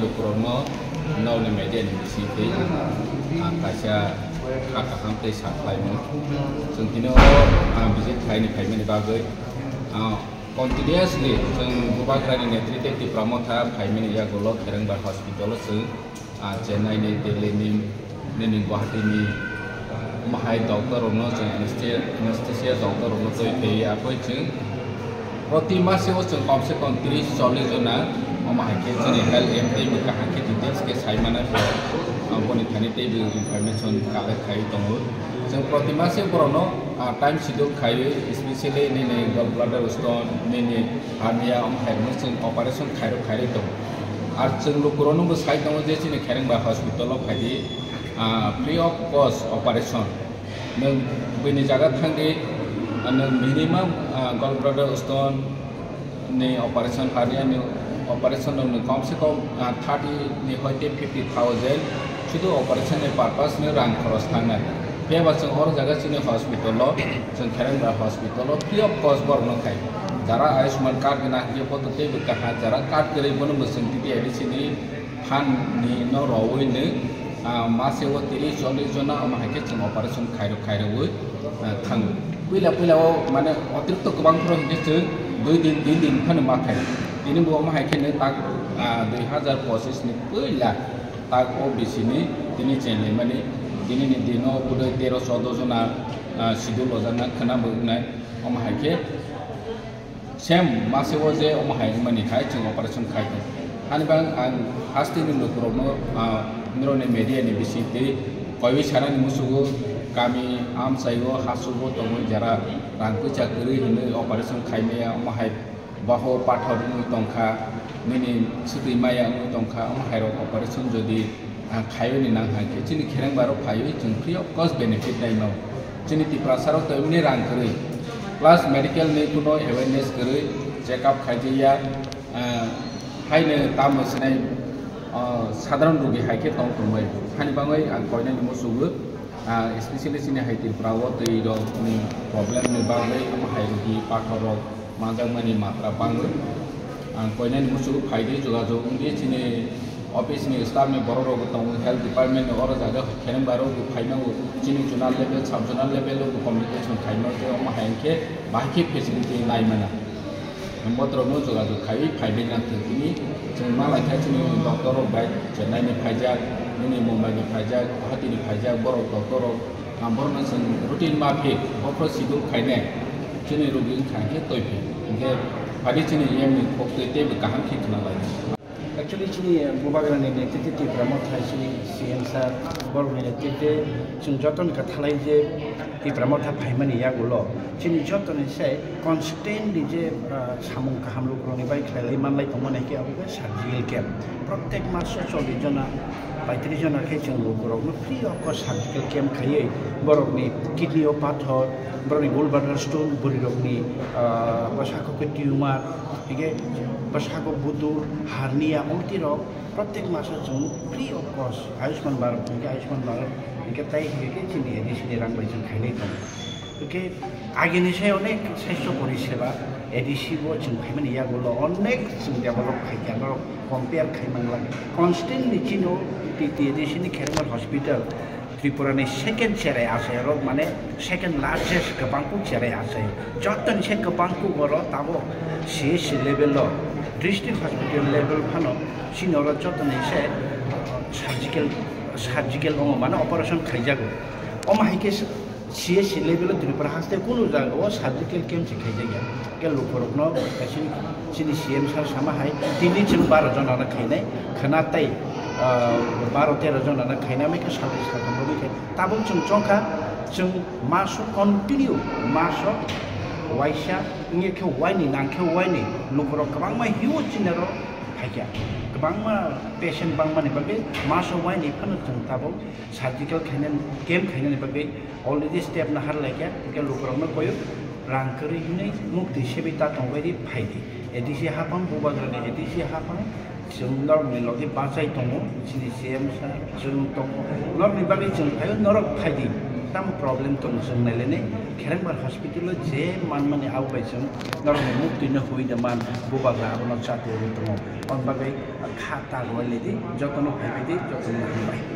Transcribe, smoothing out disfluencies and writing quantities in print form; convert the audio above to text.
lukurno nauni media ni sini kaisa kakam teh supply mu sentino visit khai ni khai ni bagai continuously jeng bubagrani netrite di pramotha khai ni ya golok Kherengbar hospital se Chennai ni Delhi ni Guwahati ni mahai dokter ono jeng anesthesia dokter ono toi pe apa jeng roti masih jeng kom se kom 30-40 jona mahai ke jeng health MT buka hakit details ke sai mana ampun thani te information kale khai tongo jeng roti masih krono time schedule khai especially ni gallbladder stone ni hernia mahai mo jeng operation khai to ar jeng lukurono bo sai tongo je jeng Kherengbar hospital khai free of cost operation nang bini jaga thangi nang minimum gallbladder stone ni operation hernia ni operation nang kom se kom 30 ni hoite 50,000 শুধু operation ni purpose ni rang kharos thangna beba jeng or jaga sini hospital lo jeng Kherengbar hospital lo free of cost borno khai jara Ayushman card gena je poto te bikaha jara card gele bono museng ti edi sini han ni no rowoi ni masih wo 30-40 jona mahake jeng operation khai wo thang pila mane অতিরিক্ত गोबां खरस गेছে 2 दिन फानो माखाय ini bo mahake ne tak 2025 ni pila tak OBC ni tini channel mane tini ni dino pude 13-14 jona schedule ojana khana bugnai mahake same masih wo je mahai mani khai jeng operation khai ani bang hasti ni lukurno nirone media ni bisite koi sarani musugo kami am saigo hasugo tongo jara rangku chakri hine operation khaimaya mahai baho pathor ni tongkha nini sutui maya ni tongkha mahai ro operation jodi khayo ni nang ha ke chini Kherengbar khayo jeng free of cost benefit nai no chini ti prasaro to ni rang kri plus medical ni kuno awareness kri check up khaijiya haine tam sinai সাধারণ রোগী হাইকে তং তংবাই খানি বাঙাই কয়না নিমো সুগো specially সিনে হাইতির প্রাও তৈ নি problem নি বাঙাই high রোগী পাথর মাজাংমানি মাত্রা বাঙো কয়না নিমো সুগো ফাইদে যোগাযোগ উনি সিনে অফিস নি স্টাফ নি বড় রোগ তং হেলথ ডিপার্টমেন্ট অর জায়গা Kherengbar ফাইনাও চিনি zonal level sub zonal level communication ফাইনাও তে হাইকে বাকি ফেসিলিটি নাই মানা Motorno যোগাযোগ খাই ফাইদে না তিনি जों मा लाइथा जोंनि डक्टर बाय चेन्नाई नि फाइजा नि मुंबई नि फाइजा गुवाहाटी नि फाइजा बर डक्टर आमबरनो जों रुटिन माफे अफ्रो सिडुल खाइने जोंनि रोगि खाइके तयफे ओंके फादि जोंनि एम नि फक्ते तेबो गाहाम खि खाना लायो Actually, chini bubagrani netrite pramod hai chini CM sir borni netrite chini joton ka thalai je ti pramod ha phaimani ya gulo chini joton se constantly je samung ka hamlo kroni bai khlai manlai tomone ke abu surgical camp prottek maso 40 jona 35 jona ke chini borok no free of cost surgical camp khaiye borok ni kidney o pathor borok ni gallbladder stone borok ni pasako ke tumor hige pasako budur hernia ultiro प्रत्येक मासा जों free of cost Ayushman Bharat इनके ताई के चिनि एडिसिनि रां bye जों खाइनाय दं okay आगेनि सायाव अनेक स्वास्थ्य परिसेबा एडिसिबो जों खाइमानि यागुलो अनेक जों डेभलप खाइयानो कम्पेयार खाइमांला कन्स्टेन्टलि चिनो T एडिसिनि Kherengbar hospital त्रिपुरानि second Cherai आसायाव माने सेकेन्ड लार्जेस्ट गोबांखौ चेराय आसाय जतन से गोबांखौ गर Tabo CS level district hospital level फानो सिनोरा जतन से सर्जिकल माने ऑपरेशन खाइजागो अमाहायके सीएस लेभेल त्रिपुरा हास्ते कुनु जागो सर्जिकल केम से खाइजाया के लोकरनो सिनि सीएम सार सामाहाय दिनै जों 12 जनाना खाइनाय खनाताय 12-13 जनाना खाइना मेके साथै साथामबो बेखे ताबो जों जंखा जों मासो कन्टिन्यू मासो वाइसा इंगे वाइनि नांखे वाइनि लोकरो गोबांमा हिउज जिनारो फाइया गोबांमा पेशेंट बांमानि बागै मासो वाइनि फानो जों ताबो सर्जिकल खाइनान केम खाइनानि बागै अलरेडी स्टेप ना हारलायके के लोकरोनो कोयो रांकरि हिनै मुक्ति सेबिता तंबायदि फाइदि एडिसि हाफां बुबाग्रानि एडिसि हाफां जों नर्मनि लगे बाजाय दङ जिनि सीएम जों दङ नर्मनि बागै जों फायो नरक फाइदि ताम प्रब्लेम दं जों नायलायनाय खेरेंबार हॉस्पिटल जे मानमानि आवगायजों नरमे मुक्तिनो हुइदमान बुबाग्रा आबनो चाते दङ अनबागै खाता गलेदि जतनो भाइबायदि जतनो हामबाय